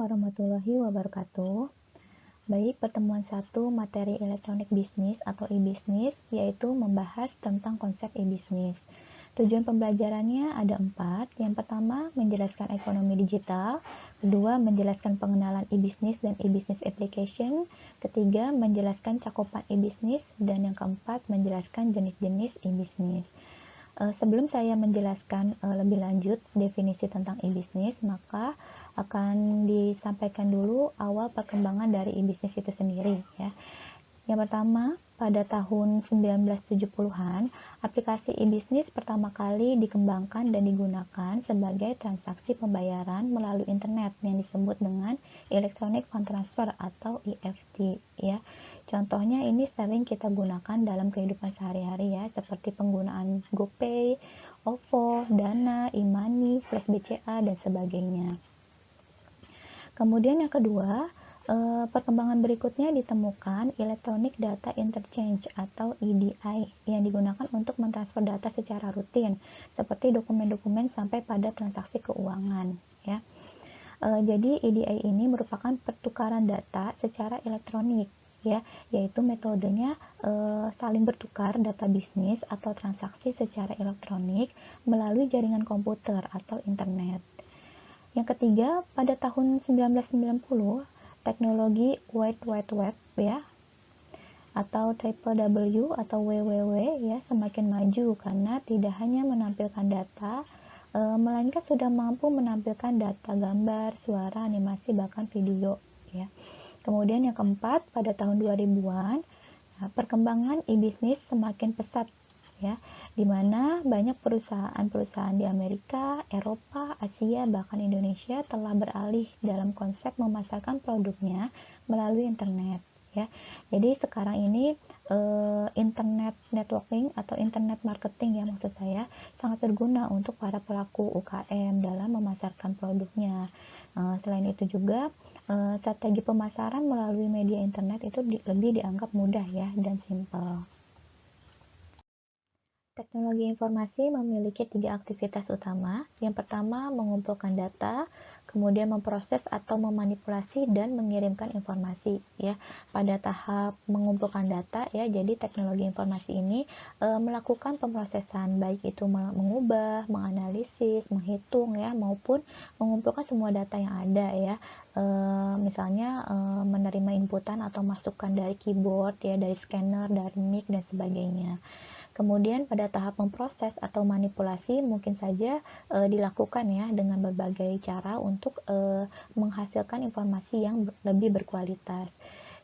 warahmatullahi wabarakatuh. Baik, pertemuan 1 materi elektronik bisnis atau e-bisnis, yaitu membahas tentang konsep e-bisnis. Tujuan pembelajarannya ada 4. Yang pertama, menjelaskan ekonomi digital. Kedua, menjelaskan pengenalan e-bisnis dan e-bisnis application. Ketiga, menjelaskan cakupan e-bisnis. Dan yang keempat, menjelaskan jenis-jenis e-bisnis. Sebelum saya menjelaskan lebih lanjut definisi tentang e-bisnis, maka akan disampaikan dulu awal perkembangan dari e-bisnis itu sendiri ya. Yang pertama, pada tahun 1970-an, aplikasi e-bisnis pertama kali dikembangkan dan digunakan sebagai transaksi pembayaran melalui internet yang disebut dengan Electronic Fund Transfer atau EFT ya. Contohnya ini sering kita gunakan dalam kehidupan sehari-hari ya, seperti penggunaan GoPay, OVO, Dana, e-money, Flash BCA, dan sebagainya. Kemudian yang kedua, perkembangan berikutnya ditemukan Electronic Data Interchange atau EDI yang digunakan untuk mentransfer data secara rutin, seperti dokumen-dokumen sampai pada transaksi keuangan ya. Jadi EDI ini merupakan pertukaran data secara elektronik ya, yaitu metodenya saling bertukar data bisnis atau transaksi secara elektronik melalui jaringan komputer atau internet. Yang ketiga, pada tahun 1990, teknologi World Wide Web ya atau WWW atau WWW ya semakin maju karena tidak hanya menampilkan data melainkan sudah mampu menampilkan data gambar, suara, animasi, bahkan video ya. Kemudian yang keempat, pada tahun 2000-an, perkembangan e-bisnis semakin pesat ya, di mana banyak perusahaan-perusahaan di Amerika, Eropa, Asia, bahkan Indonesia telah beralih dalam konsep memasarkan produknya melalui internet ya. Jadi sekarang ini internet networking atau internet marketing ya maksud saya sangat berguna untuk para pelaku UKM dalam memasarkan produknya. Selain itu juga strategi pemasaran melalui media internet itu lebih dianggap mudah ya dan simpel. Teknologi informasi memiliki 3 aktivitas utama. Yang pertama, mengumpulkan data, kemudian memproses atau memanipulasi dan mengirimkan informasi ya. Pada tahap mengumpulkan data ya, jadi teknologi informasi ini melakukan pemrosesan baik itu mengubah, menganalisis, menghitung ya maupun mengumpulkan semua data yang ada ya. Misalnya menerima inputan atau masukan dari keyboard ya, dari scanner, dari mic dan sebagainya. Kemudian pada tahap memproses atau manipulasi mungkin saja dilakukan ya dengan berbagai cara untuk menghasilkan informasi yang lebih berkualitas.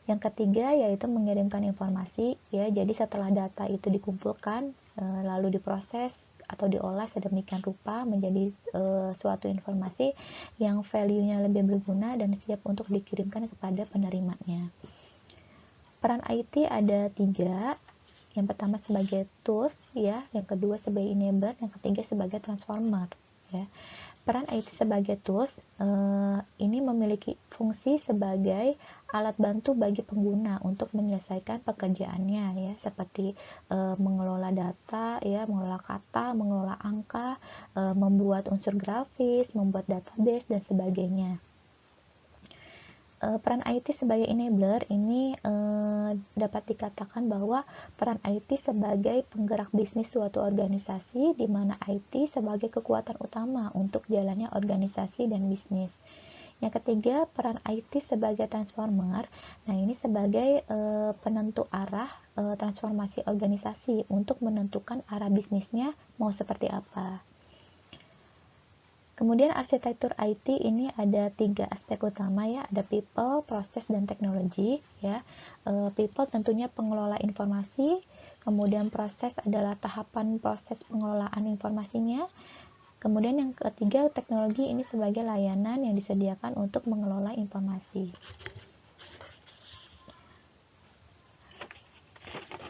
Yang ketiga yaitu mengirimkan informasi ya. Jadi setelah data itu dikumpulkan lalu diproses atau diolah sedemikian rupa menjadi suatu informasi yang value-nya lebih berguna dan siap untuk dikirimkan kepada penerimanya. Peran IT ada 3. Yang pertama sebagai tools ya, yang kedua sebagai enabler, yang ketiga sebagai transformer ya. Peran IT sebagai tools ini memiliki fungsi sebagai alat bantu bagi pengguna untuk menyelesaikan pekerjaannya ya, seperti mengelola data ya, mengelola kata, mengelola angka, membuat unsur grafis, membuat database dan sebagainya. Peran IT sebagai enabler ini dapat dikatakan bahwa peran IT sebagai penggerak bisnis suatu organisasi di mana IT sebagai kekuatan utama untuk jalannya organisasi dan bisnis. Yang ketiga, peran IT sebagai transformer. Nah, ini sebagai penentu arah transformasi organisasi untuk menentukan arah bisnisnya mau seperti apa. Kemudian arsitektur IT ini ada 3 aspek utama ya, ada people, proses, dan teknologi ya. People tentunya pengelola informasi, kemudian proses adalah tahapan proses pengelolaan informasinya, kemudian yang ketiga teknologi ini sebagai layanan yang disediakan untuk mengelola informasi.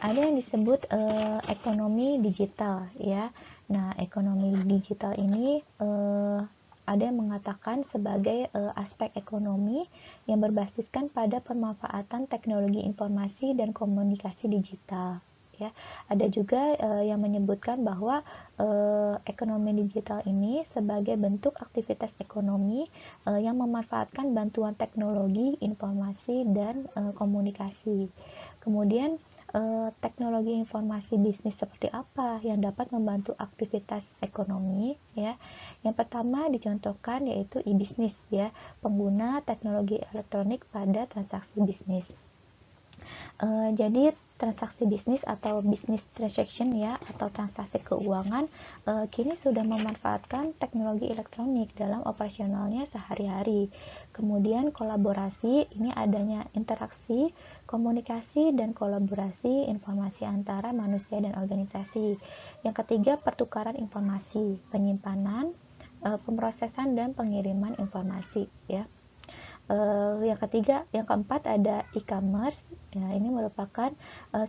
Ada yang disebut ekonomi digital ya. Nah, ekonomi digital ini ada yang mengatakan sebagai aspek ekonomi yang berbasiskan pada pemanfaatan teknologi informasi dan komunikasi digital ya. Ada juga yang menyebutkan bahwa ekonomi digital ini sebagai bentuk aktivitas ekonomi yang memanfaatkan bantuan teknologi, informasi, dan komunikasi. Kemudian teknologi informasi bisnis seperti apa yang dapat membantu aktivitas ekonomi, ya. Yang pertama dicontohkan yaitu e-bisnis, ya, pengguna teknologi elektronik pada transaksi bisnis. Jadi transaksi bisnis atau business transaction, ya, atau transaksi keuangan kini sudah memanfaatkan teknologi elektronik dalam operasionalnya sehari-hari. Kemudian kolaborasi, ini adanya interaksi, komunikasi, dan kolaborasi informasi antara manusia dan organisasi. Yang ketiga, pertukaran informasi, penyimpanan, pemrosesan, dan pengiriman informasi, ya. Yang keempat ada e-commerce. Ya, ini merupakan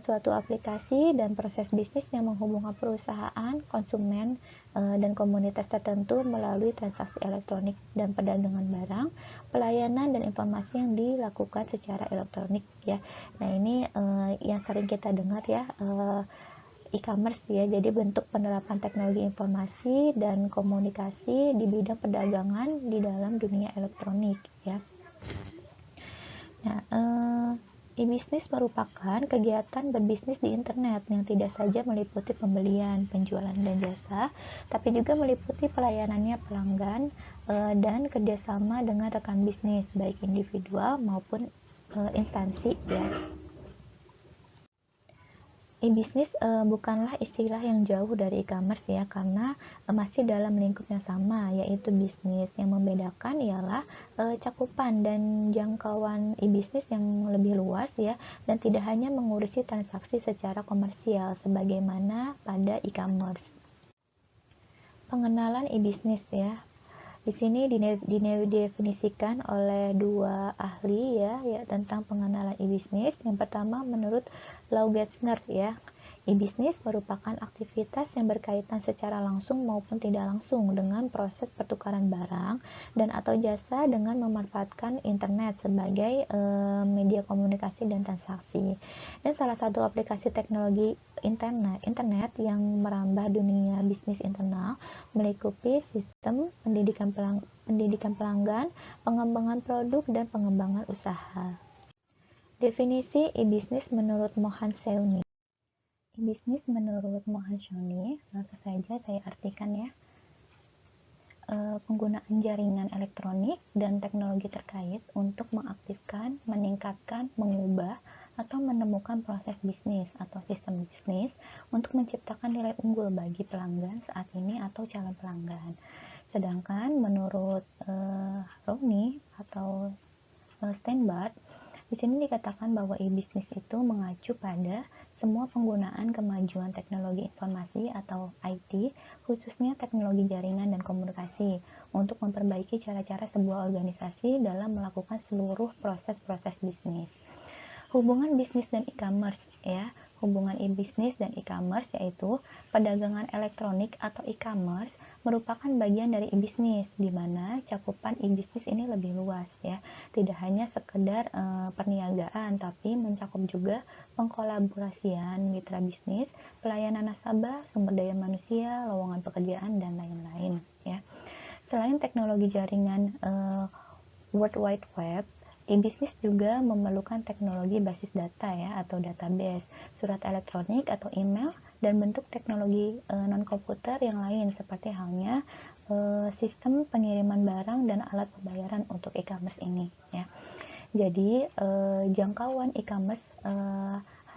suatu aplikasi dan proses bisnis yang menghubungkan perusahaan, konsumen, dan komunitas tertentu melalui transaksi elektronik dan perdagangan barang, pelayanan, dan informasi yang dilakukan secara elektronik, ya. Nah, ini yang sering kita dengar, ya, e-commerce, ya. Jadi bentuk penerapan teknologi informasi dan komunikasi di bidang perdagangan di dalam dunia elektronik, ya. Nah, e-bisnis merupakan kegiatan berbisnis di internet yang tidak saja meliputi pembelian, penjualan, dan jasa, tapi juga meliputi pelayanannya pelanggan dan kerjasama dengan rekan bisnis, baik individual maupun instansi, ya. E-bisnis bukanlah istilah yang jauh dari e-commerce, ya, karena masih dalam lingkup yang sama, yaitu bisnis. Yang membedakan ialah cakupan dan jangkauan e-bisnis yang lebih luas, ya, dan tidak hanya mengurusi transaksi secara komersial sebagaimana pada e-commerce. Pengenalan e-bisnis, ya. Di sini didefinisikan oleh dua ahli, ya, tentang pengenalan e-bisnis. Yang pertama menurut Lau Getzner, ya. E-bisnis merupakan aktivitas yang berkaitan secara langsung maupun tidak langsung dengan proses pertukaran barang dan atau jasa dengan memanfaatkan internet sebagai media komunikasi dan transaksi. Dan salah satu aplikasi teknologi internet yang merambah dunia bisnis internal meliputi sistem pendidikan pelanggan, pengembangan produk, dan pengembangan usaha. Definisi e-bisnis menurut Mohan Seuni. E-bisnis menurut Mohan Seuni, langsung saja saya artikan, ya. Penggunaan jaringan elektronik dan teknologi terkait untuk mengaktifkan, meningkatkan, mengubah, atau menemukan proses bisnis atau sistem bisnis untuk menciptakan nilai unggul bagi pelanggan saat ini atau calon pelanggan. Sedangkan menurut Rooney atau Steinbart, di sini dikatakan bahwa e-bisnis itu mengacu pada semua penggunaan kemajuan teknologi informasi atau IT, khususnya teknologi jaringan dan komunikasi, untuk memperbaiki cara-cara sebuah organisasi dalam melakukan seluruh proses-proses bisnis. Hubungan bisnis dan e-commerce, ya. Hubungan e-bisnis dan e-commerce yaitu perdagangan elektronik atau e-commerce merupakan bagian dari e-bisnis, di mana cakupan e-bisnis ini lebih luas, ya. Tidak hanya sekedar perniagaan, tapi mencakup juga pengkolaborasian mitra bisnis, pelayanan nasabah, sumber daya manusia, lowongan pekerjaan, dan lain-lain, ya. Selain teknologi jaringan World Wide Web, e-bisnis juga memerlukan teknologi basis data, ya, atau database, surat elektronik atau email, dan bentuk teknologi non-komputer yang lain seperti halnya sistem pengiriman barang dan alat pembayaran untuk e-commerce ini, ya. Jadi jangkauan e-commerce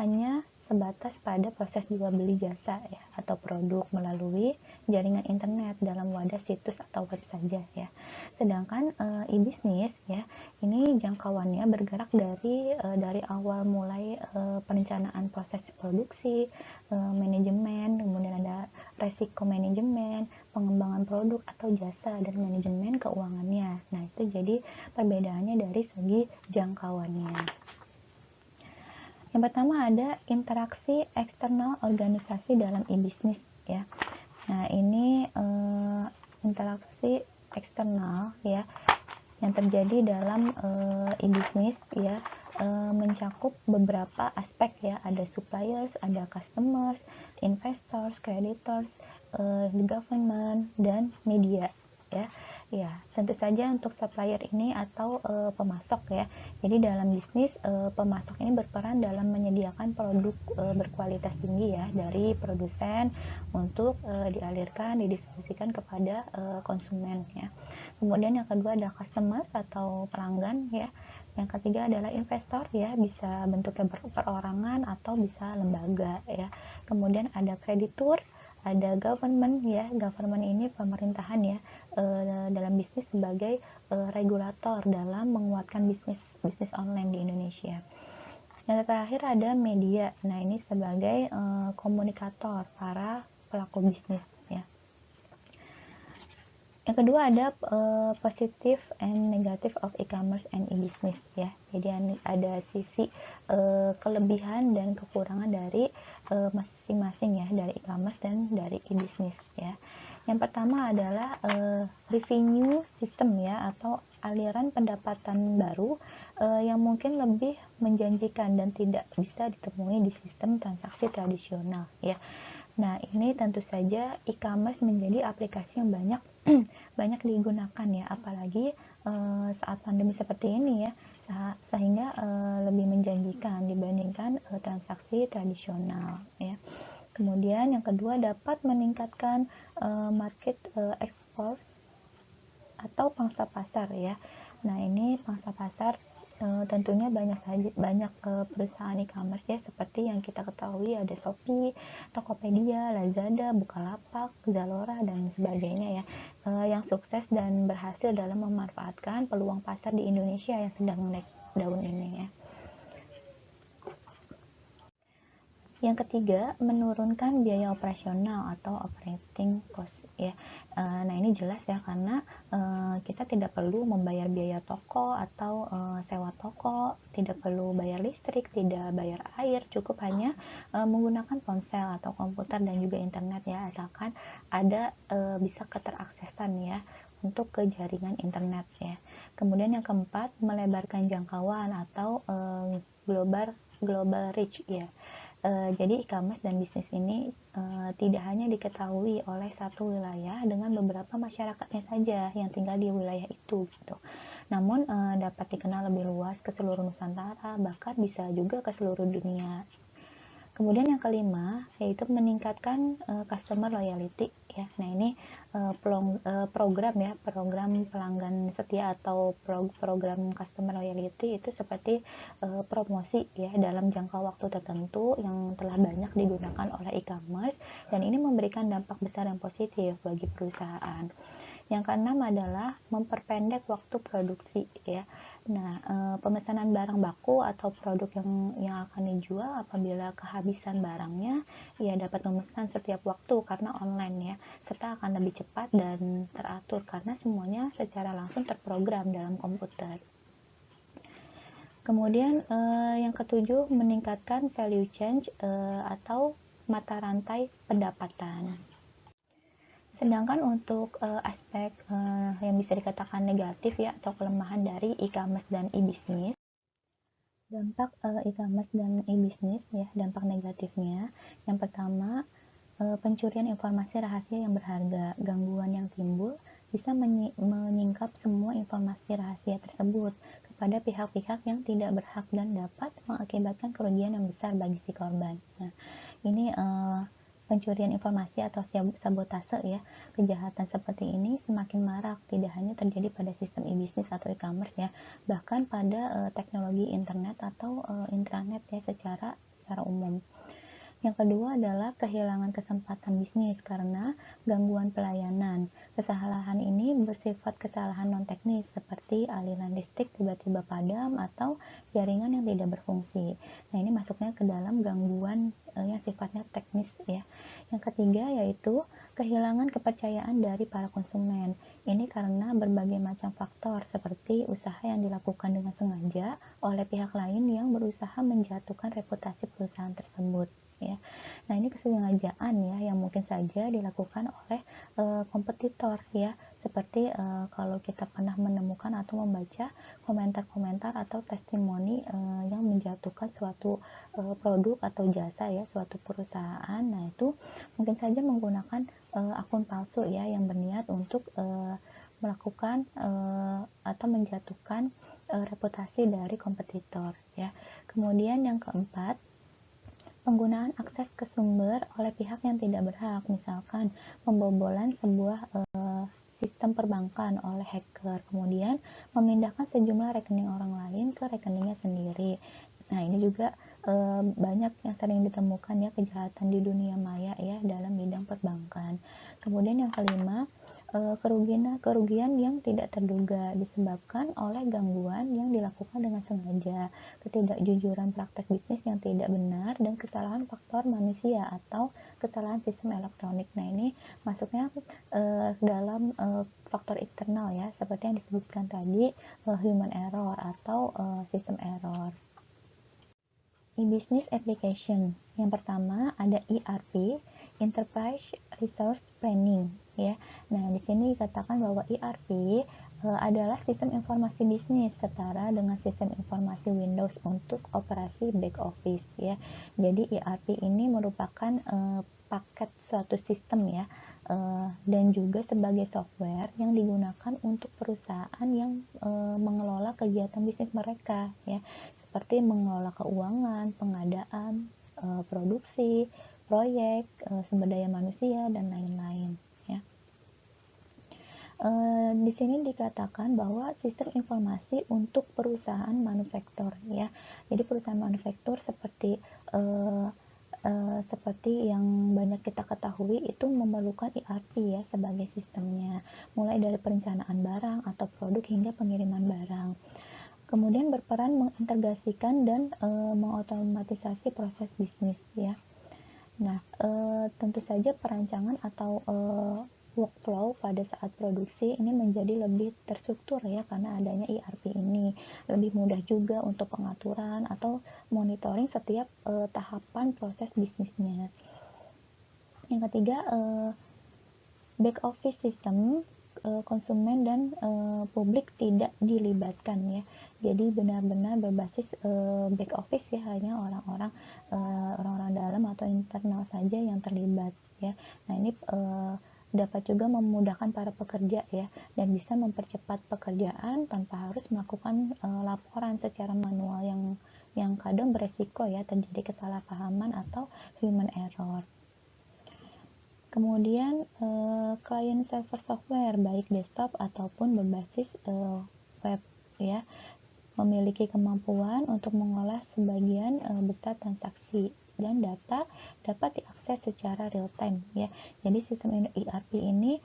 hanya sebatas pada proses jual beli jasa, ya, atau produk melalui jaringan internet dalam wadah situs atau web saja, ya. Sedangkan e-bisnis, ya, ini jangkauannya bergerak dari awal mulai perencanaan proses produksi, manajemen, kemudian ada resiko manajemen, pengembangan produk atau jasa, dan manajemen keuangannya. Nah, itu jadi perbedaannya dari segi jangkauannya. Yang pertama ada interaksi eksternal organisasi dalam e-bisnis, ya. Nah, ini interaksi eksternal, ya, yang terjadi dalam e-bisnis, ya, mencakup beberapa aspek ya, ada suppliers, ada customers, investors, creditors, the government, dan media ya. Ya, tentu saja untuk supplier ini atau pemasok ya. Jadi dalam bisnis pemasok ini berperan dalam menyediakan produk berkualitas tinggi ya dari produsen untuk dialirkan, didistribusikan kepada konsumen ya. Kemudian yang kedua adalah customers atau pelanggan ya. Yang ketiga adalah investor ya, bisa bentuknya perorangan atau bisa lembaga ya. Kemudian ada kreditur, ada government ya. Government ini pemerintahan ya, dalam bisnis sebagai regulator dalam menguatkan bisnis online di Indonesia. Yang terakhir ada media. Nah, ini sebagai komunikator para pelaku bisnis ya. Yang kedua ada positive and negative of e-commerce and e-business ya. Jadi ada sisi kelebihan dan kekurangan dari masing-masing ya, dari e-commerce dan dari e-business ya. Yang pertama adalah revenue system ya, atau aliran pendapatan baru yang mungkin lebih menjanjikan dan tidak bisa ditemui di sistem transaksi tradisional ya. Nah, ini tentu saja e-commerce menjadi aplikasi yang banyak banyak digunakan ya, apalagi saat pandemi seperti ini ya, sehingga lebih menjanjikan dibandingkan transaksi tradisional ya. Kemudian yang kedua dapat meningkatkan market export atau pangsa pasar ya. Nah, ini pangsa pasar tentunya banyak perusahaan e-commerce ya, seperti yang kita ketahui ada Shopee, Tokopedia, Lazada, Bukalapak, Zalora dan sebagainya ya, yang sukses dan berhasil dalam memanfaatkan peluang pasar di Indonesia yang sedang naik daun ini ya. Yang ketiga, menurunkan biaya operasional atau operating cost ya. Nah, ini jelas ya, karena kita tidak perlu membayar biaya toko atau sewa toko, tidak perlu bayar listrik, tidak bayar air, cukup hanya menggunakan ponsel atau komputer dan juga internet ya, asalkan ada bisa keteraksesan ya untuk ke jaringan internet ya. Kemudian yang keempat, melebarkan jangkauan atau global reach ya. Jadi e-commerce dan bisnis ini tidak hanya diketahui oleh satu wilayah dengan beberapa masyarakatnya saja yang tinggal di wilayah itu gitu. Namun dapat dikenal lebih luas ke seluruh Nusantara, bahkan bisa juga ke seluruh dunia. Kemudian yang kelima yaitu meningkatkan customer loyalty ya. Nah, ini program ya, program pelanggan setia atau program customer loyalty itu seperti promosi ya dalam jangka waktu tertentu yang telah banyak digunakan oleh e-commerce, dan ini memberikan dampak besar yang positif bagi perusahaan. Yang keenam adalah memperpendek waktu produksi ya. Nah, pemesanan barang baku atau produk yang akan dijual apabila kehabisan barangnya ya dapat memesan setiap waktu karena online ya, serta akan lebih cepat dan teratur karena semuanya secara langsung terprogram dalam komputer. Kemudian yang ketujuh, meningkatkan value chain atau mata rantai pendapatan. Sedangkan untuk aspek yang bisa dikatakan negatif ya, atau kelemahan dari e-commerce dan e-business, dampak e-commerce dan e-business ya, dampak negatifnya, yang pertama pencurian informasi rahasia yang berharga. Gangguan yang timbul bisa menyingkap semua informasi rahasia tersebut kepada pihak-pihak yang tidak berhak dan dapat mengakibatkan kerugian yang besar bagi si korban. Nah, ini pencurian informasi atau sabotase ya. Kejahatan seperti ini semakin marak, tidak hanya terjadi pada sistem e-bisnis atau e-commerce ya, bahkan pada teknologi internet atau intranet ya, secara umum. Yang kedua adalah kehilangan kesempatan bisnis karena gangguan pelayanan. Kesalahan ini bersifat kesalahan non-teknis seperti aliran listrik tiba-tiba padam atau jaringan yang tidak berfungsi. Nah, ini masuknya ke dalam gangguan yang sifatnya teknis ya. Yang ketiga yaitu kehilangan kepercayaan dari para konsumen. Ini karena berbagai macam faktor seperti usaha yang dilakukan dengan sengaja oleh pihak lain yang berusaha menjatuhkan reputasi perusahaan tersebut. ya. Nah, ini kesengajaan ya yang mungkin saja dilakukan oleh kompetitor ya, seperti kalau kita pernah menemukan atau membaca komentar-komentar atau testimoni yang menjatuhkan suatu produk atau jasa ya, suatu perusahaan. Nah, itu mungkin saja menggunakan akun palsu ya yang berniat untuk melakukan atau menjatuhkan reputasi dari kompetitor ya. Kemudian yang keempat, penggunaan akses ke sumber oleh pihak yang tidak berhak, misalkan pembobolan sebuah sistem perbankan oleh hacker, kemudian memindahkan sejumlah rekening orang lain ke rekeningnya sendiri. Nah, ini juga banyak yang sering ditemukan ya kejahatan di dunia maya ya dalam bidang perbankan. Kemudian yang kelima, kerugian yang tidak terduga disebabkan oleh gangguan yang dilakukan dengan sengaja, ketidakjujuran praktek bisnis yang tidak benar, dan kesalahan faktor manusia atau kesalahan sistem elektronik. Nah, ini masuknya dalam faktor eksternal ya, seperti yang disebutkan tadi, human error atau sistem error. E-business application. Yang pertama ada ERP, Enterprise Resource Planning ya. Nah, di sini dikatakan bahwa ERP adalah sistem informasi bisnis setara dengan sistem informasi Windows untuk operasi back office ya. Jadi ERP ini merupakan paket suatu sistem ya, dan juga sebagai software yang digunakan untuk perusahaan yang mengelola kegiatan bisnis mereka ya, seperti mengelola keuangan, pengadaan, produksi, proyek, sumber daya manusia, dan lain-lain ya. Di sini dikatakan bahwa sistem informasi untuk perusahaan manufaktur ya. Jadi perusahaan manufaktur seperti seperti yang banyak kita ketahui itu memerlukan ERP ya sebagai sistemnya, mulai dari perencanaan barang atau produk hingga pengiriman barang. Kemudian berperan mengintegrasikan dan mengotomatisasi proses bisnis ya. Nah, tentu saja perancangan atau workflow pada saat produksi ini menjadi lebih terstruktur ya karena adanya ERP ini. Lebih mudah juga untuk pengaturan atau monitoring setiap tahapan proses bisnisnya. Yang ketiga, back office system, konsumen dan publik tidak dilibatkan ya. Jadi benar-benar berbasis back office ya, hanya orang-orang dalam atau internal saja yang terlibat ya. Nah, ini dapat juga memudahkan para pekerja ya, dan bisa mempercepat pekerjaan tanpa harus melakukan laporan secara manual yang kadang beresiko ya terjadi kesalahpahaman atau human error. Kemudian client server software baik desktop ataupun berbasis web ya, memiliki kemampuan untuk mengolah sebagian besar transaksi dan data dapat diakses secara real time ya. Jadi sistem ERP ini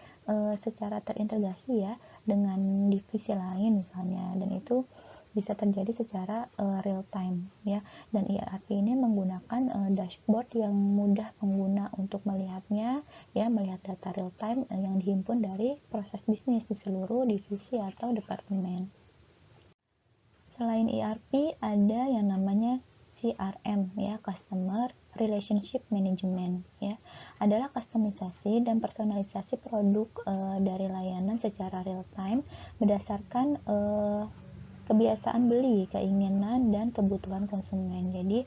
secara terintegrasi ya dengan divisi lain misalnya, dan itu bisa terjadi secara real time ya. Dan ERP ini menggunakan dashboard yang mudah pengguna untuk melihatnya ya, melihat data real time yang dihimpun dari proses bisnis di seluruh divisi atau departemen. Selain ERP ada yang namanya CRM ya, Customer Relationship Management ya. Adalah kustomisasi dan personalisasi produk dari layanan secara real time berdasarkan kebiasaan beli, keinginan, dan kebutuhan konsumen. Jadi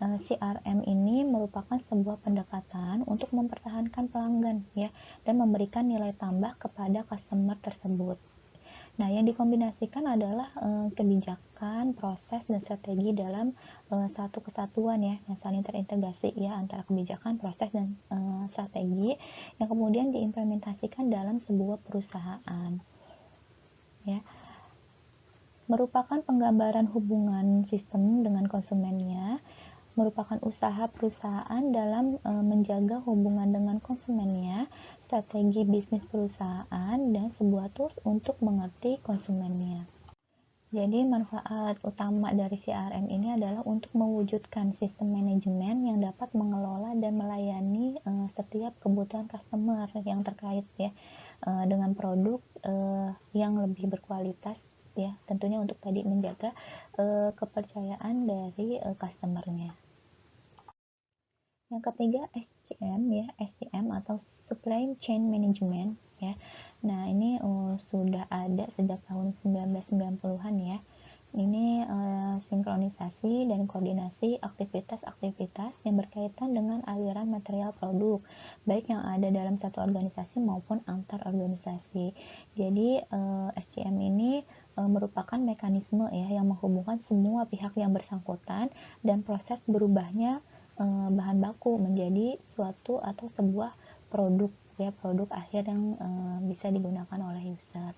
CRM ini merupakan sebuah pendekatan untuk mempertahankan pelanggan ya, dan memberikan nilai tambah kepada customer tersebut. Nah, yang dikombinasikan adalah kebijakan, proses, dan strategi dalam satu kesatuan ya, yang saling terintegrasi ya antara kebijakan, proses, dan strategi yang kemudian diimplementasikan dalam sebuah perusahaan ya. Merupakan penggambaran hubungan sistem dengan konsumennya, merupakan usaha perusahaan dalam menjaga hubungan dengan konsumennya, strategi bisnis perusahaan, dan sebuah tools untuk mengerti konsumennya. Jadi manfaat utama dari CRM ini adalah untuk mewujudkan sistem manajemen yang dapat mengelola dan melayani setiap kebutuhan customer yang terkait ya dengan produk yang lebih berkualitas ya, tentunya untuk tadi menjaga kepercayaan dari customernya. Yang ketiga SCM ya, SCM atau Supply Chain Management ya. Nah, ini sudah ada sejak tahun 1990-an ya. Ini sinkronisasi dan koordinasi aktivitas-aktivitas yang berkaitan dengan aliran material produk, baik yang ada dalam satu organisasi maupun antar organisasi. Jadi SCM ini merupakan mekanisme ya yang menghubungkan semua pihak yang bersangkutan dan proses berubahnya bahan baku menjadi suatu atau sebuah produk ya, produk akhir yang bisa digunakan oleh user.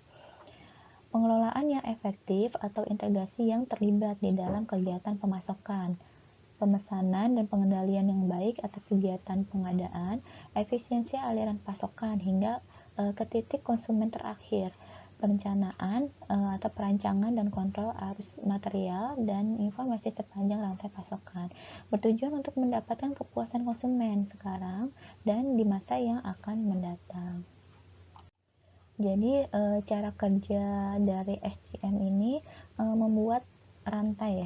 Pengelolaan yang efektif atau integrasi yang terlibat di dalam kegiatan pemasakan, pemesanan dan pengendalian yang baik atas kegiatan pengadaan, efisiensi aliran pasokan hingga ke titik konsumen terakhir, perencanaan atau perancangan dan kontrol arus material dan informasi sepanjang rantai pasokan, bertujuan untuk mendapatkan kepuasan konsumen sekarang dan di masa yang akan mendatang. Jadi cara kerja dari SCM ini membuat rantai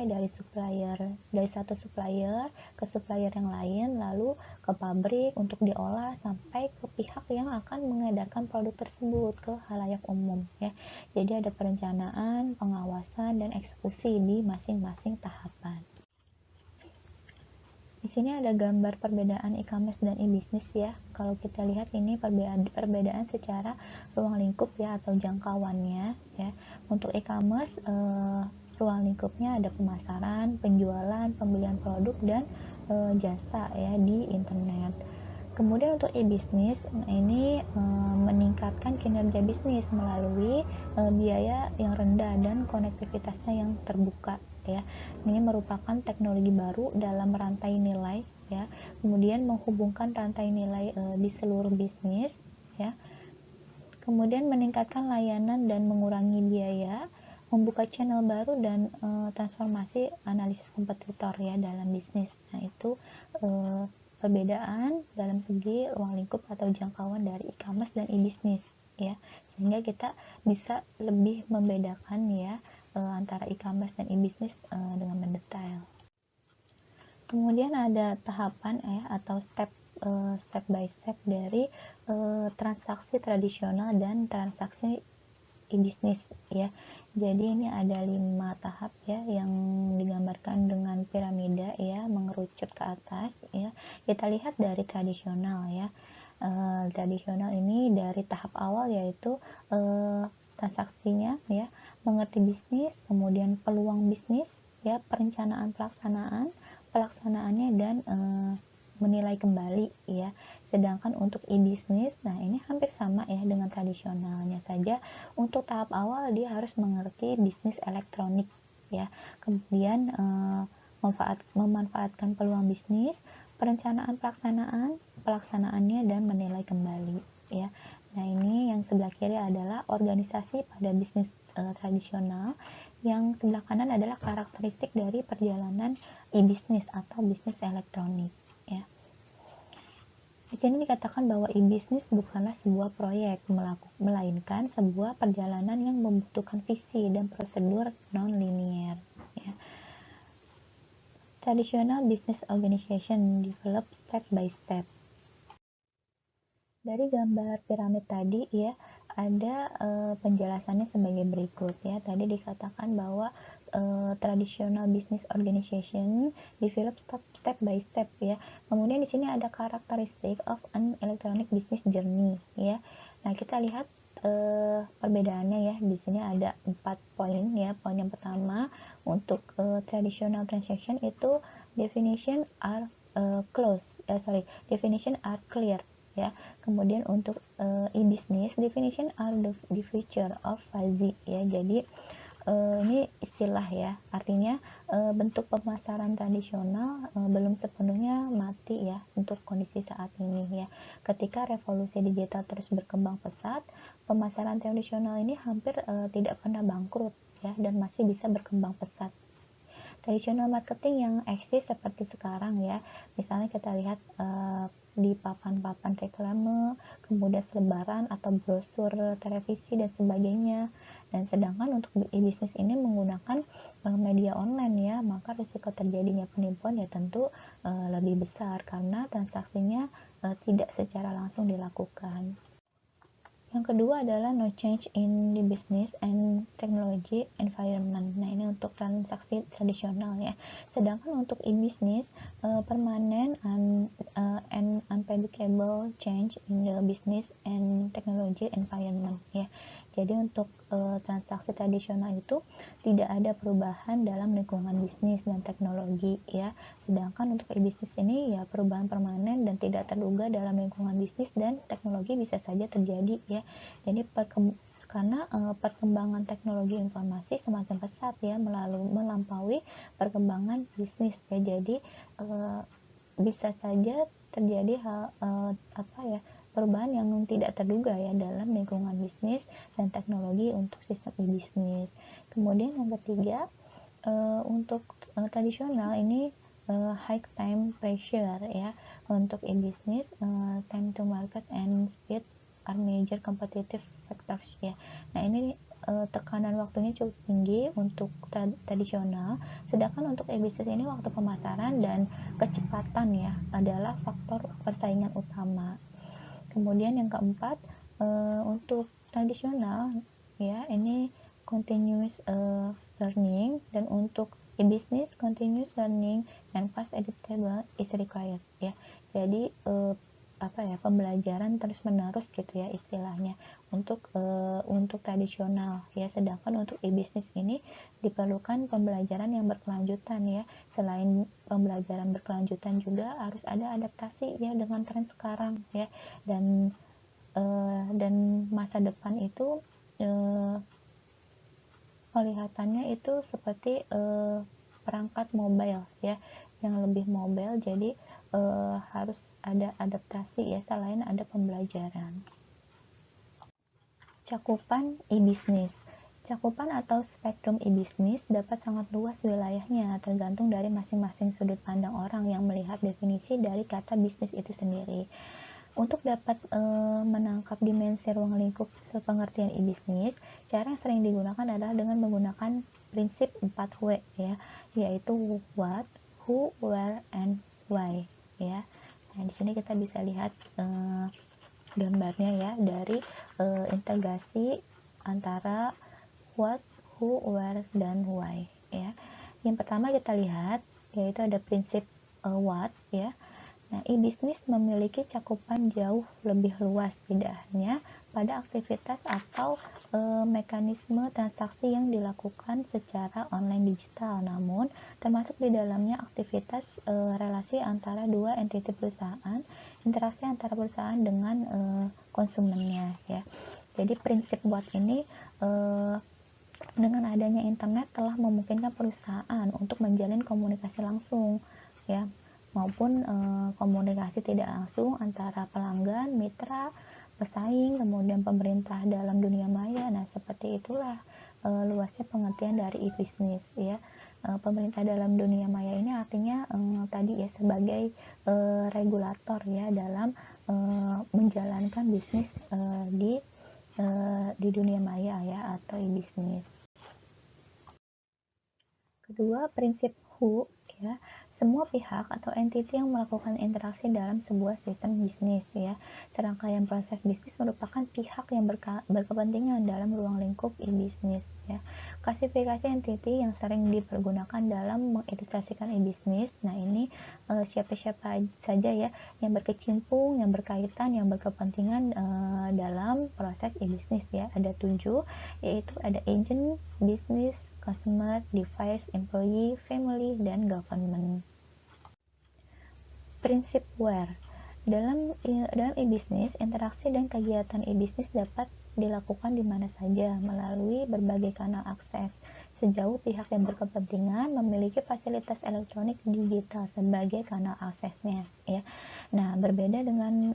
dari satu supplier ke supplier yang lain, lalu ke pabrik untuk diolah sampai ke pihak yang akan mengedarkan produk tersebut ke khalayak umum ya. Jadi ada perencanaan, pengawasan dan eksekusi di masing-masing tahapan. Di sini ada gambar perbedaan e-commerce dan e-business ya. Kalau kita lihat ini perbedaan secara ruang lingkup ya atau jangkauannya ya. Untuk e-commerce ruang lingkupnya ada pemasaran, penjualan, pembelian produk dan jasa ya di internet. Kemudian untuk e-bisnis, ini meningkatkan kinerja bisnis melalui biaya yang rendah dan konektivitasnya yang terbuka ya. Ini merupakan teknologi baru dalam rantai nilai ya. Kemudian menghubungkan rantai nilai di seluruh bisnis ya. Kemudian meningkatkan layanan dan mengurangi biaya, membuka channel baru dan transformasi analisis kompetitor ya dalam bisnis. Nah, itu perbedaan dalam segi ruang lingkup atau jangkauan dari e-commerce dan e-business ya, sehingga kita bisa lebih membedakan ya antara e-commerce dan e-business dengan mendetail. Kemudian ada tahapan ya atau step by step dari transaksi tradisional dan transaksi e-business ya. Jadi ini ada 5 tahap ya yang digambarkan dengan piramida ya, mengerucut ke atas ya. Kita lihat dari tradisional ya. Tradisional ini dari tahap awal yaitu transaksinya ya, mengerti bisnis, kemudian peluang bisnis ya, perencanaan pelaksanaannya dan menilai kembali ya. Sedangkan untuk e-business, nah ini hampir sama ya dengan tradisionalnya saja. Untuk tahap awal dia harus mengerti bisnis elektronik ya. Kemudian memanfaatkan peluang bisnis, perencanaan pelaksanaannya dan menilai kembali ya. Nah, ini yang sebelah kiri adalah organisasi pada bisnis tradisional, yang sebelah kanan adalah karakteristik dari perjalanan e-business atau bisnis elektronik ya. Di sini dikatakan bahwa e-business bukanlah sebuah proyek, melainkan sebuah perjalanan yang membutuhkan visi dan prosedur non-linear. Ya. Traditional business organization develop step by step. Dari gambar piramid tadi ya, ada penjelasannya sebagai berikut ya. Tadi dikatakan bahwa traditional business organization develop step by step ya. Kemudian di sini ada karakteristik of an electronic business journey ya. Nah, kita lihat perbedaannya ya. Di sini ada 4 poin ya. Poin yang pertama untuk traditional transaction itu definition are definition are clear ya. Kemudian untuk e-business definition are the future of fuzzy ya. Jadi ini istilah ya, artinya bentuk pemasaran tradisional belum sepenuhnya mati ya untuk kondisi saat ini ya. Ketika revolusi digital terus berkembang pesat, pemasaran tradisional ini hampir tidak pernah bangkrut ya, dan masih bisa berkembang pesat. Tradisional marketing yang eksis seperti sekarang ya, misalnya kita lihat di papan-papan reklame, kemudian selebaran atau brosur televisi dan sebagainya. Dan sedangkan untuk e-bisnis ini menggunakan media online ya, maka risiko terjadinya penipuan ya tentu lebih besar karena transaksinya tidak secara langsung dilakukan. Yang kedua adalah no change in the business and technology environment. Nah, ini untuk transaksi tradisional ya. Sedangkan untuk e-business, permanent and unpredictable change in the business and technology environment ya. Jadi untuk transaksi tradisional itu tidak ada perubahan dalam lingkungan bisnis dan teknologi ya. Sedangkan untuk e-bisnis ini ya perubahan permanen dan tidak terduga dalam lingkungan bisnis dan teknologi bisa saja terjadi ya. Jadi karena perkembangan teknologi informasi semakin pesat ya melampaui perkembangan bisnis ya. Jadi bisa saja terjadi perubahan yang tidak terduga ya dalam lingkungan bisnis dan teknologi untuk sistem e-bisnis. Kemudian yang ketiga, untuk tradisional ini high time pressure ya. Untuk e-bisnis, time to market and speed are major competitive factors ya. Nah, ini tekanan waktunya cukup tinggi untuk tradisional, sedangkan untuk e-bisnis ini waktu pemasaran dan kecepatan ya adalah faktor persaingan utama. Kemudian yang keempat, untuk tradisional ya ini continuous learning, dan untuk e-business continuous learning and fast adaptable is required ya. Jadi pembelajaran terus menerus gitu ya istilahnya untuk tradisional ya. Sedangkan untuk e-business ini diperlukan pembelajaran yang berkelanjutan ya. Selain pembelajaran berkelanjutan juga harus ada adaptasi ya dengan tren sekarang ya. Dan masa depan itu kelihatannya itu seperti perangkat mobile ya, yang lebih mobile. Jadi harus ada adaptasi ya, selain ada pembelajaran. Cakupan e-bisnis. Cakupan atau spektrum e-bisnis dapat sangat luas wilayahnya, tergantung dari masing-masing sudut pandang orang yang melihat definisi dari kata bisnis itu sendiri. Untuk dapat menangkap dimensi ruang lingkup pengertian e-bisnis, cara yang sering digunakan adalah dengan menggunakan prinsip 4W ya, yaitu what, who, where, and why ya. Nah, di sini kita bisa lihat gambarnya ya, dari integrasi antara what, who, where, dan why ya. Yang pertama kita lihat yaitu ada prinsip what ya. Nah, e-bisnis memiliki cakupan jauh lebih luas, tidak hanya pada aktivitas atau mekanisme transaksi yang dilakukan secara online digital, namun termasuk di dalamnya aktivitas relasi antara dua entiti perusahaan, interaksi antara perusahaan dengan konsumennya ya. Jadi prinsip what ini dengan adanya internet telah memungkinkan perusahaan untuk menjalin komunikasi langsung ya, maupun komunikasi tidak langsung antara pelanggan, mitra, pesaing, kemudian pemerintah dalam dunia maya. Nah, seperti itulah luasnya pengertian dari e-bisnis ya. Pemerintah dalam dunia maya ini artinya tadi ya sebagai regulator ya dalam menjalankan bisnis di dunia maya ya, atau e-bisnis. Kedua, prinsip who ya. Semua pihak atau entiti yang melakukan interaksi dalam sebuah sistem bisnis ya. Serangkaian proses bisnis merupakan pihak yang berkepentingan dalam ruang lingkup e-bisnis ya. Klasifikasi entiti yang sering dipergunakan dalam mengilustrasikan e-bisnis. Nah, ini siapa-siapa saja ya yang berkecimpung, yang berkaitan, yang berkepentingan dalam proses e-bisnis ya. Ada 7, yaitu ada agent, bisnis, customer, device, employee, family, dan government. Prinsip where. Dalam e-bisnis, interaksi dan kegiatan e-bisnis dapat dilakukan di mana saja melalui berbagai kanal akses, sejauh pihak yang berkepentingan memiliki fasilitas elektronik digital sebagai kanal aksesnya ya. Nah, berbeda dengan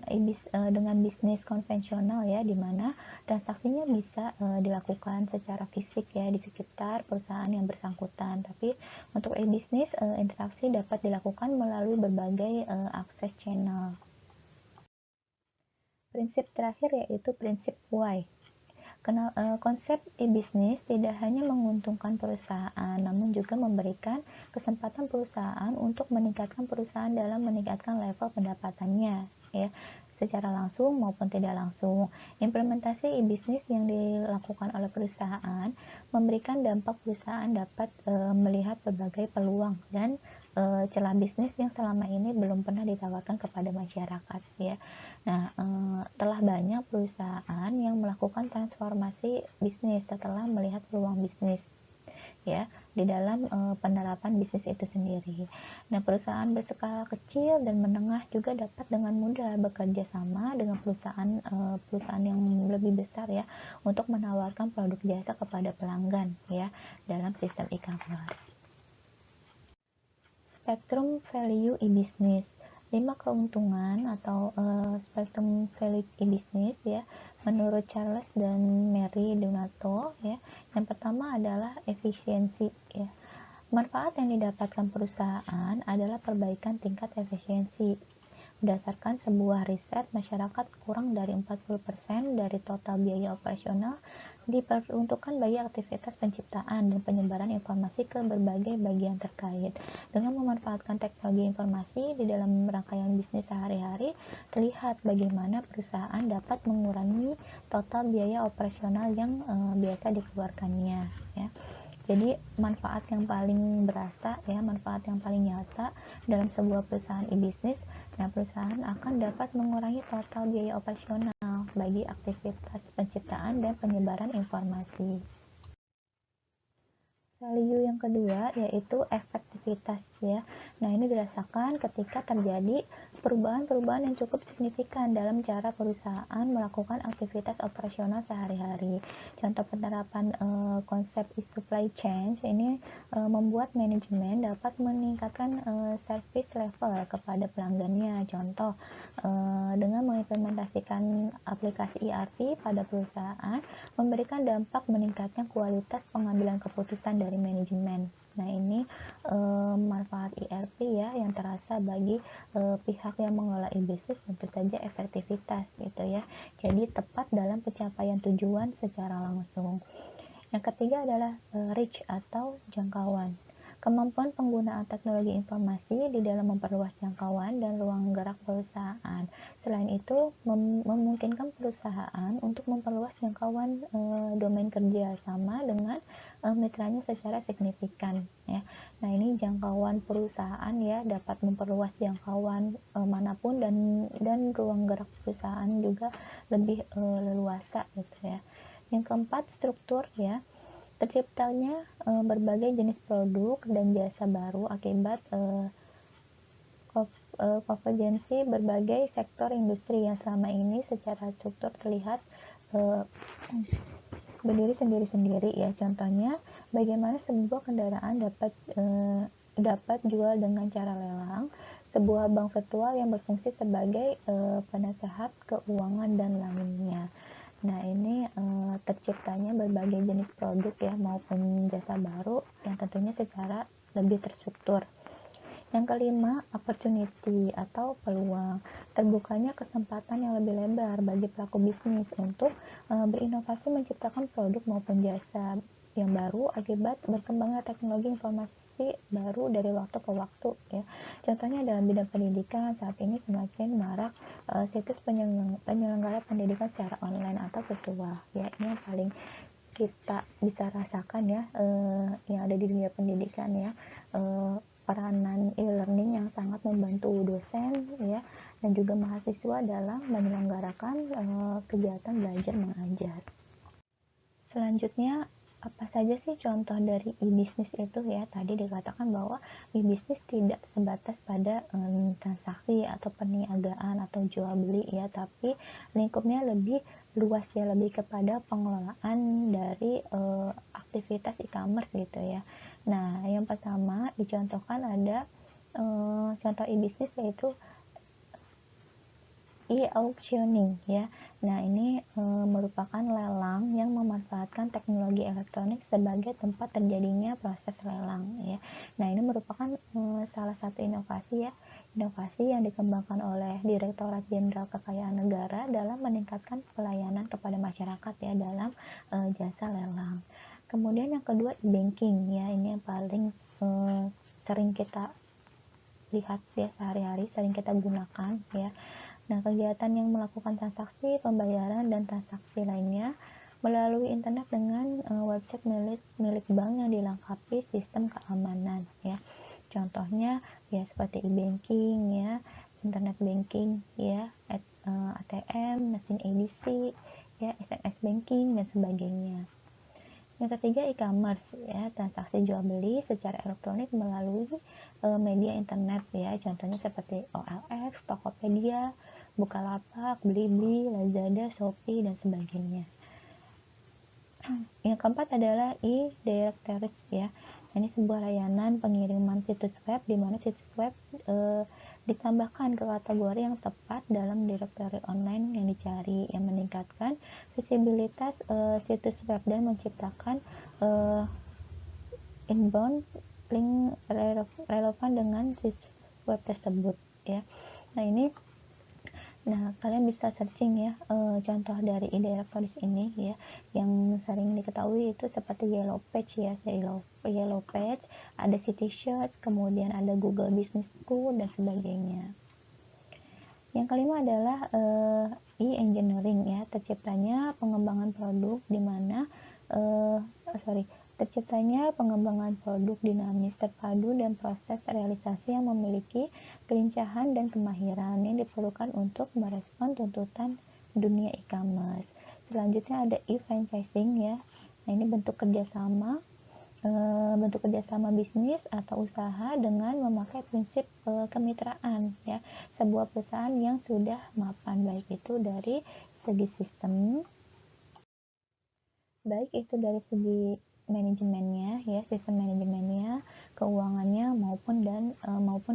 bisnis konvensional ya, di mana transaksinya bisa dilakukan secara fisik ya di sekitar perusahaan yang bersangkutan. Tapi untuk e-bisnis, interaksi dapat dilakukan melalui berbagai akses channel. Prinsip terakhir yaitu prinsip why. Konsep e-bisnis tidak hanya menguntungkan perusahaan, namun juga memberikan kesempatan perusahaan untuk meningkatkan perusahaan dalam meningkatkan level pendapatannya, ya, secara langsung maupun tidak langsung. Implementasi e-bisnis yang dilakukan oleh perusahaan memberikan dampak perusahaan dapat melihat berbagai peluang dan celah bisnis yang selama ini belum pernah ditawarkan kepada masyarakat, ya. Nah, telah banyak perusahaan yang melakukan transformasi bisnis setelah melihat peluang bisnis, ya, di dalam penerapan bisnis itu sendiri. Nah, perusahaan berskala kecil dan menengah juga dapat dengan mudah bekerja sama dengan perusahaan yang lebih besar, ya, untuk menawarkan produk jasa kepada pelanggan, ya, dalam sistem e-commerce. Spektrum value e-business. 5 keuntungan atau spektrum value e-business, ya, menurut Charles dan Mary Donato, ya. Yang pertama adalah efisiensi, ya. Manfaat yang didapatkan perusahaan adalah perbaikan tingkat efisiensi. Berdasarkan sebuah riset, masyarakat kurang dari 40% dari total biaya operasional diperuntukkan bagi aktivitas penciptaan dan penyebaran informasi ke berbagai bagian terkait. Dengan memanfaatkan teknologi informasi di dalam rangkaian bisnis sehari-hari, terlihat bagaimana perusahaan dapat mengurangi total biaya operasional yang biasa dikeluarkannya, ya. Jadi manfaat yang paling berasa, ya, manfaat yang paling nyata dalam sebuah perusahaan e-bisnis, nah, perusahaan akan dapat mengurangi total biaya operasional bagi aktivitas penciptaan dan penyebaran informasi. Value yang kedua yaitu efektivitas, ya. Nah, ini dirasakan ketika terjadi perubahan-perubahan yang cukup signifikan dalam cara perusahaan melakukan aktivitas operasional sehari-hari. Contoh penerapan konsep supply chain ini membuat manajemen dapat meningkatkan service level kepada pelanggannya. Contoh dengan mengimplementasikan aplikasi ERP pada perusahaan memberikan dampak meningkatnya kualitas pengambilan keputusan dari manajemen. Nah, ini manfaat ERP, ya, yang terasa bagi pihak yang mengelola e-bisnis tentu saja efektivitas, gitu, ya. Jadi tepat dalam pencapaian tujuan secara langsung. Yang ketiga adalah reach atau jangkauan. Kemampuan penggunaan teknologi informasi di dalam memperluas jangkauan dan ruang gerak perusahaan. Selain itu, memungkinkan perusahaan untuk memperluas jangkauan domain kerja sama dengan mitranya secara signifikan, ya. Nah, ini jangkauan perusahaan, ya, dapat memperluas jangkauan manapun dan ruang gerak perusahaan juga lebih leluasa, gitu, ya. Yang keempat, struktur, ya. Terciptanya berbagai jenis produk dan jasa baru akibat konvergensi berbagai sektor industri yang selama ini secara struktur terlihat berdiri sendiri-sendiri, ya. Contohnya, bagaimana sebuah kendaraan dapat jual dengan cara lelang, sebuah bank virtual yang berfungsi sebagai penasehat keuangan dan lainnya. Nah, ini terciptanya berbagai jenis produk, ya, maupun jasa baru yang tentunya secara lebih terstruktur. Yang kelima, opportunity atau peluang. Terbukanya kesempatan yang lebih lebar bagi pelaku bisnis untuk berinovasi menciptakan produk maupun jasa yang baru akibat berkembangnya teknologi informasi baru dari waktu ke waktu, ya. Contohnya dalam bidang pendidikan, saat ini semakin marak situs penyelenggara pendidikan secara online atau virtual, ya. Ini yang paling kita bisa rasakan, ya, yang ada di dunia pendidikan, ya. Peranan e-learning yang sangat membantu dosen, ya, dan juga mahasiswa dalam menyelenggarakan kegiatan belajar mengajar. Selanjutnya, apa saja sih contoh dari e-bisnis itu, ya? Tadi dikatakan bahwa e-bisnis tidak sebatas pada transaksi atau perniagaan atau jual beli, ya, tapi lingkupnya lebih luas, ya, lebih kepada pengelolaan dari aktivitas e-commerce, gitu, ya. Nah, yang pertama dicontohkan ada contoh e-bisnis yaitu e-auctioning, ya. Nah, ini merupakan lelang yang memanfaatkan teknologi elektronik sebagai tempat terjadinya proses lelang, ya. Nah, ini merupakan salah satu inovasi, ya, Inovasi yang dikembangkan oleh Direktorat Jenderal Kekayaan Negara dalam meningkatkan pelayanan kepada masyarakat ya dalam jasa lelang. Kemudian yang kedua e-banking ya, ini yang paling sering kita lihat ya sehari-hari, sering kita gunakan ya. Nah, kegiatan yang melakukan transaksi, pembayaran, dan transaksi lainnya melalui internet dengan website milik bank yang dilengkapi sistem keamanan ya. Contohnya ya seperti e-banking ya, internet banking ya, ATM, mesin edisi ya, SMS banking dan sebagainya. Yang ketiga e-commerce ya, transaksi jual beli secara elektronik melalui media internet ya, contohnya seperti OLX, Tokopedia, Bukalapak, Blibli, Lazada, Shopee dan sebagainya. Yang keempat adalah e-directories ya. Ini sebuah layanan pengiriman situs web di mana situs web ditambahkan ke kategori yang tepat dalam direktori online yang dicari, yang meningkatkan visibilitas situs web dan menciptakan inbound link relevan dengan situs web tersebut ya. Nah, kalian bisa searching ya contoh dari e-directories ini ya, yang sering diketahui itu seperti Yellow Page ya, Yellow Page, ada Cityshots, kemudian ada Google Business School dan sebagainya. Yang kelima adalah e-engineering ya, terciptanya pengembangan produk di mana terciptanya pengembangan produk dinamis, terpadu, dan proses realisasi yang memiliki kelincahan dan kemahiran yang diperlukan untuk merespon tuntutan dunia e-commerce. Selanjutnya ada e-franchising ya. Nah, ini bentuk kerjasama bisnis atau usaha dengan memakai prinsip kemitraan ya, sebuah perusahaan yang sudah mapan baik itu dari segi sistem, baik itu dari segi manajemennya ya, sistem manajemennya, keuangannya maupun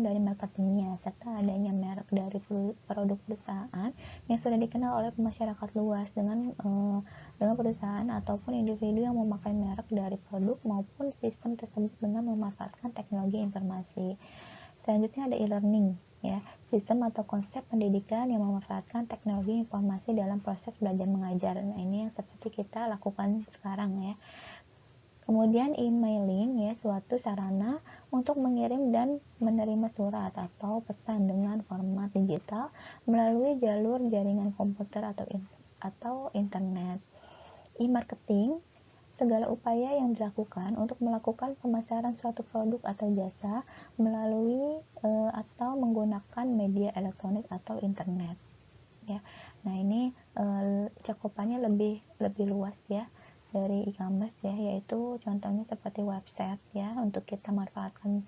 dari marketingnya, serta adanya merek dari produk perusahaan yang sudah dikenal oleh masyarakat luas dengan perusahaan ataupun individu yang memakai merek dari produk maupun sistem tersebut dengan memanfaatkan teknologi informasi. Selanjutnya ada e-learning ya, sistem atau konsep pendidikan yang memanfaatkan teknologi informasi dalam proses belajar mengajar. Nah, ini yang seperti kita lakukan sekarang ya. Kemudian emailing ya, suatu sarana untuk mengirim dan menerima surat atau pesan dengan format digital melalui jalur jaringan komputer atau internet. E-marketing, segala upaya yang dilakukan untuk melakukan pemasaran suatu produk atau jasa melalui atau menggunakan media elektronik atau internet ya. Nah, ini cakupannya lebih luas ya dari e-commerce ya, yaitu contohnya seperti website ya, untuk kita manfaatkan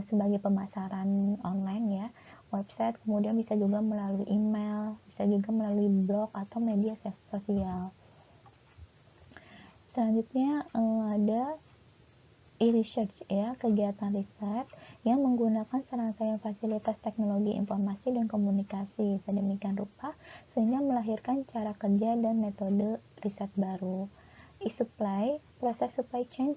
sebagai pemasaran online ya, website, kemudian bisa juga melalui email, bisa juga melalui blog atau media sosial. Selanjutnya ada e-research ya, kegiatan riset yang menggunakan serangkaian fasilitas teknologi informasi dan komunikasi sedemikian rupa sehingga melahirkan cara kerja dan metode riset baru. E-supply, proses supply chain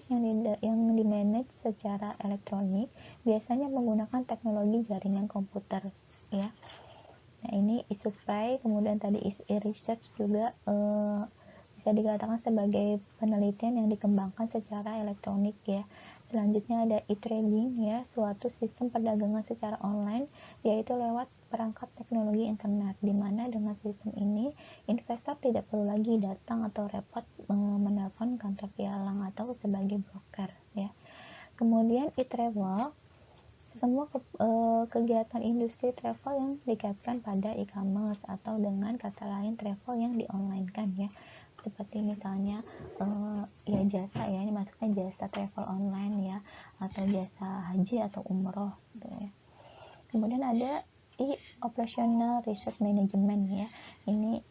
yang dimanage secara elektronik biasanya menggunakan teknologi jaringan komputer ya. Nah, ini e-supply, kemudian tadi e-research juga bisa dikatakan sebagai penelitian yang dikembangkan secara elektronik ya. Selanjutnya ada e-trading ya, suatu sistem perdagangan secara online yaitu lewat perangkat teknologi internet, di mana dengan sistem ini investor tidak perlu lagi datang atau repot menelpon kantor pialang atau sebagai broker ya. Kemudian e-travel, semua kegiatan industri travel yang dikaitkan pada e-commerce atau dengan kata lain travel yang di-online-kan ya, seperti misalnya ya jasa ya, ini maksudnya jasa travel online ya, atau jasa haji atau umroh gitu ya. Kemudian ada operational resource management ya, ini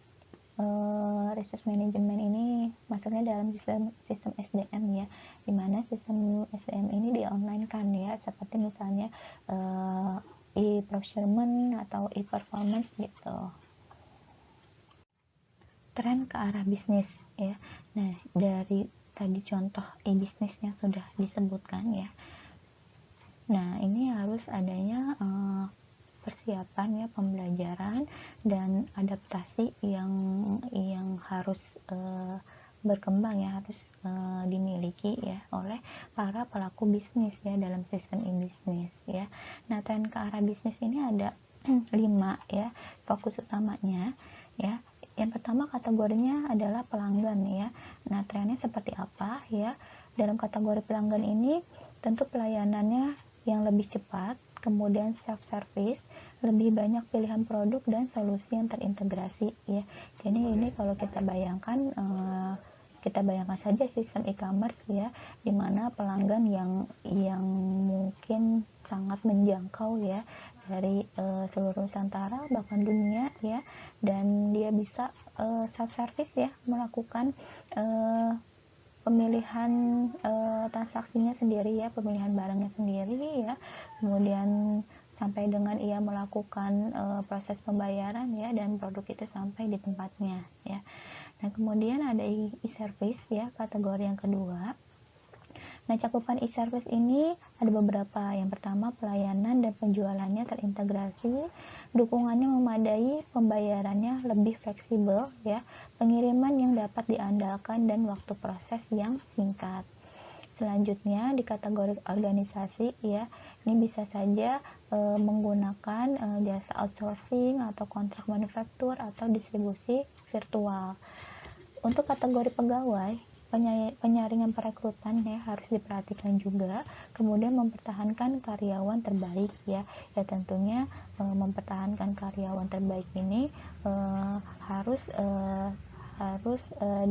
resource management ini masuknya dalam sistem SDM ya, dimana sistem SDM ini di online kan ya, seperti misalnya e-procurement atau e-performance gitu. Tren ke arah bisnis ya. Nah, dari tadi contoh e-bisnis yang sudah disebutkan ya, nah ini harus adanya persiapan ya, pembelajaran dan adaptasi yang harus berkembang ya, harus dimiliki ya oleh para pelaku bisnis ya dalam sistem e-bisnis ya. Nah, tren ke arah bisnis ini ada 5 ya fokus utamanya ya. Yang pertama kategorinya adalah pelanggan ya. Nah, trennya seperti apa ya? Dalam kategori pelanggan ini tentu pelayanannya yang lebih cepat, kemudian self service, lebih banyak pilihan produk dan solusi yang terintegrasi ya. Jadi ini kalau kita bayangkan saja sistem e-commerce ya, dimana pelanggan yang mungkin sangat menjangkau ya dari seluruh Nusantara bahkan dunia ya, dan dia bisa self service ya, melakukan pemilihan transaksinya sendiri ya, pemilihan barangnya sendiri ya, kemudian sampai dengan ia melakukan proses pembayaran ya, dan produk itu sampai di tempatnya ya. Nah, kemudian ada e-service ya, kategori yang kedua. Nah, cakupan e-service ini ada beberapa. Yang pertama, pelayanan dan penjualannya terintegrasi, dukungannya memadai, pembayarannya lebih fleksibel ya, pengiriman yang dapat diandalkan dan waktu proses yang singkat. Selanjutnya di kategori organisasi ya, ini bisa saja menggunakan jasa outsourcing atau kontrak manufaktur atau distribusi virtual. Untuk kategori pegawai, penyaringan perekrutan ya harus diperhatikan juga, kemudian mempertahankan karyawan terbaik ya. Ya tentunya mempertahankan karyawan terbaik ini harus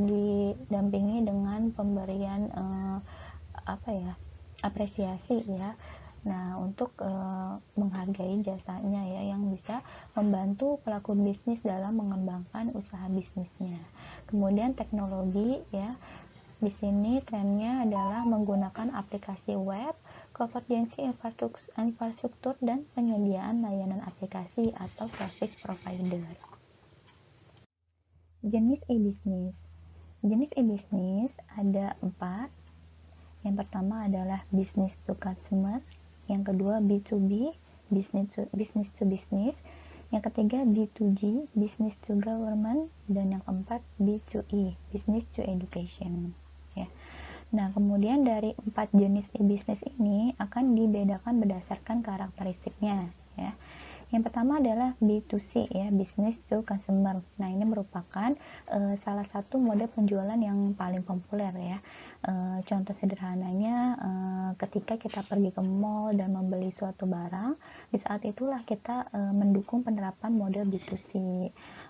didampingi dengan pemberian apresiasi ya. Nah, untuk menghargai jasanya ya, yang bisa membantu pelaku bisnis dalam mengembangkan usaha bisnisnya. Kemudian teknologi ya, di sini trennya adalah menggunakan aplikasi web, konvergensi infrastruktur dan penyediaan layanan aplikasi atau service provider. Jenis e-bisnis. Jenis e-bisnis ada 4. Yang pertama adalah business to customer, yang kedua B2B, business to business, yang ketiga B2G, business to government, dan yang keempat B2E, business to education ya. Nah, kemudian dari 4 jenis e-bisnis ini akan dibedakan berdasarkan karakteristiknya ya. Yang pertama adalah B2C ya, business to consumer. Nah, ini merupakan salah satu mode penjualan yang paling populer ya. Contoh sederhananya ketika kita pergi ke mall dan membeli suatu barang, di saat itulah kita mendukung penerapan model B2C.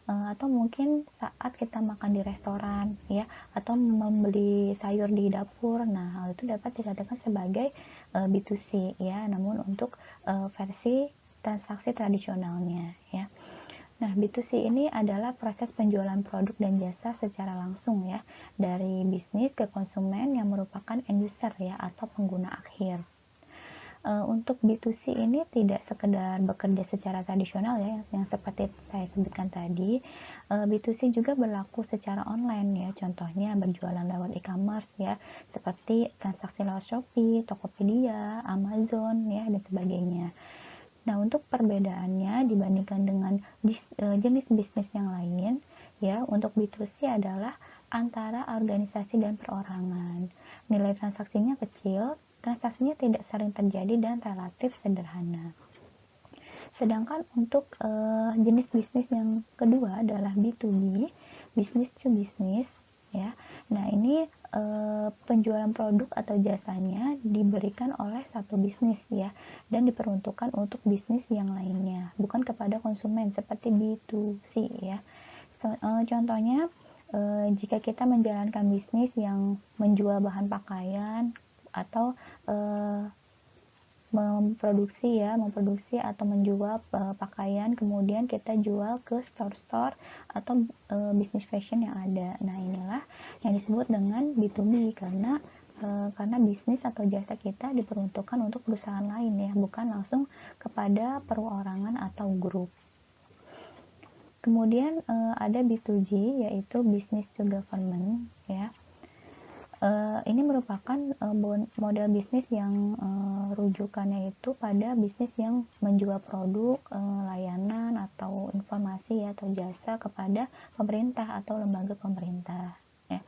Atau mungkin saat kita makan di restoran ya, atau membeli sayur di dapur. Nah, hal itu dapat dikatakan sebagai B2C ya, namun untuk versi transaksi tradisionalnya ya. Nah, B2C ini adalah proses penjualan produk dan jasa secara langsung ya, dari bisnis ke konsumen yang merupakan end user ya, atau pengguna akhir. Untuk B2C ini tidak sekedar bekerja secara tradisional ya, yang seperti saya sebutkan tadi. B2C juga berlaku secara online ya, contohnya berjualan lewat e-commerce ya, seperti transaksi lewat Shopee, Tokopedia, Amazon ya, dan sebagainya. Nah, untuk perbedaannya dibandingkan dengan jenis bisnis yang lain ya, untuk B2C adalah antara organisasi dan perorangan. Nilai transaksinya kecil, transaksinya tidak sering terjadi dan relatif sederhana. Sedangkan untuk jenis bisnis yang kedua adalah B2B, business to business ya. Nah, ini penjualan produk atau jasanya diberikan oleh satu bisnis ya, dan diperuntukkan untuk bisnis yang lainnya, bukan kepada konsumen seperti B2C ya. Contohnya jika kita menjalankan bisnis yang menjual bahan pakaian atau memproduksi atau menjual pakaian, kemudian kita jual ke store-store atau bisnis fashion yang ada. Nah, inilah yang disebut dengan B2B karena bisnis atau jasa kita diperuntukkan untuk perusahaan lain ya, bukan langsung kepada perorangan atau grup. Kemudian ada B2G, yaitu business to government ya. Ini merupakan model bisnis yang rujukannya itu pada bisnis yang menjual produk, layanan atau informasi atau jasa kepada pemerintah atau lembaga pemerintah. Ya.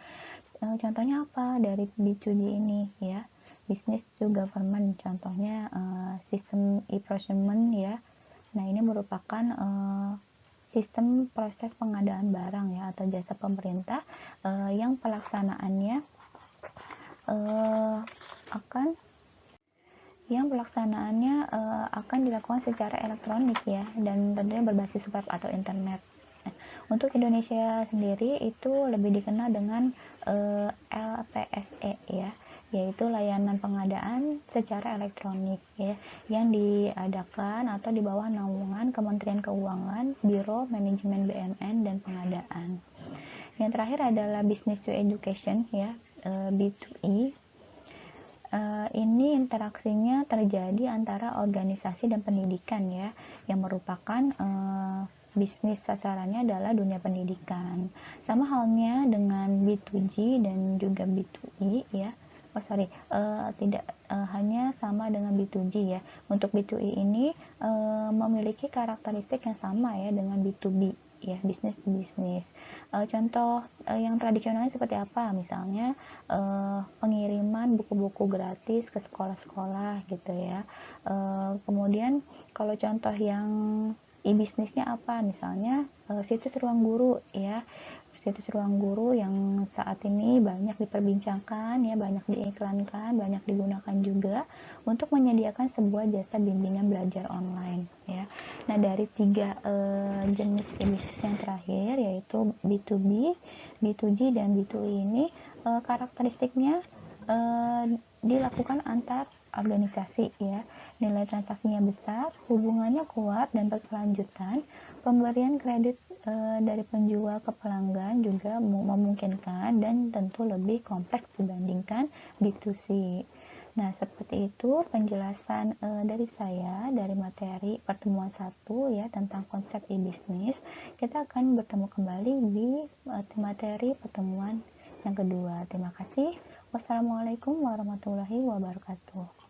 Contohnya apa dari B2B ini ya? Business to government, contohnya sistem e-procurement ya. Nah, ini merupakan sistem proses pengadaan barang ya atau jasa pemerintah yang pelaksanaannya uh, akan akan dilakukan secara elektronik ya, dan tentunya berbasis web atau internet. Nah, untuk Indonesia sendiri itu lebih dikenal dengan LPSE ya, yaitu layanan pengadaan secara elektronik ya, yang diadakan atau di bawah naungan Kementerian Keuangan, Biro Manajemen BUMN dan Pengadaan. Yang terakhir adalah business to education ya, B2E. Ini interaksinya terjadi antara organisasi dan pendidikan ya, yang merupakan bisnis sasarannya adalah dunia pendidikan. Sama halnya dengan B2G dan juga B2E ya. Tidak hanya sama dengan B2G ya. Untuk B2E ini memiliki karakteristik yang sama ya dengan B2B ya, bisnis to bisnis. Contoh yang tradisionalnya seperti apa? Misalnya pengiriman buku-buku gratis ke sekolah-sekolah gitu ya. Kemudian kalau contoh yang e-bisnisnya apa? Misalnya situs ruang guru ya. Situs ruang guru yang saat ini banyak diperbincangkan ya, banyak diiklankan, banyak digunakan juga untuk menyediakan sebuah jasa bimbingan belajar online ya. Nah, dari tiga jenis bisnis yang terakhir yaitu B2B, B2G dan B2E ini karakteristiknya dilakukan antar organisasi ya. Nilai transaksinya besar, hubungannya kuat dan berkelanjutan. Pemberian kredit dari penjual ke pelanggan juga memungkinkan dan tentu lebih kompleks dibandingkan B2C. Nah, seperti itu penjelasan dari saya dari materi pertemuan 1 ya tentang konsep e-bisnis. Kita akan bertemu kembali di materi pertemuan yang kedua. Terima kasih. Wassalamualaikum warahmatullahi wabarakatuh.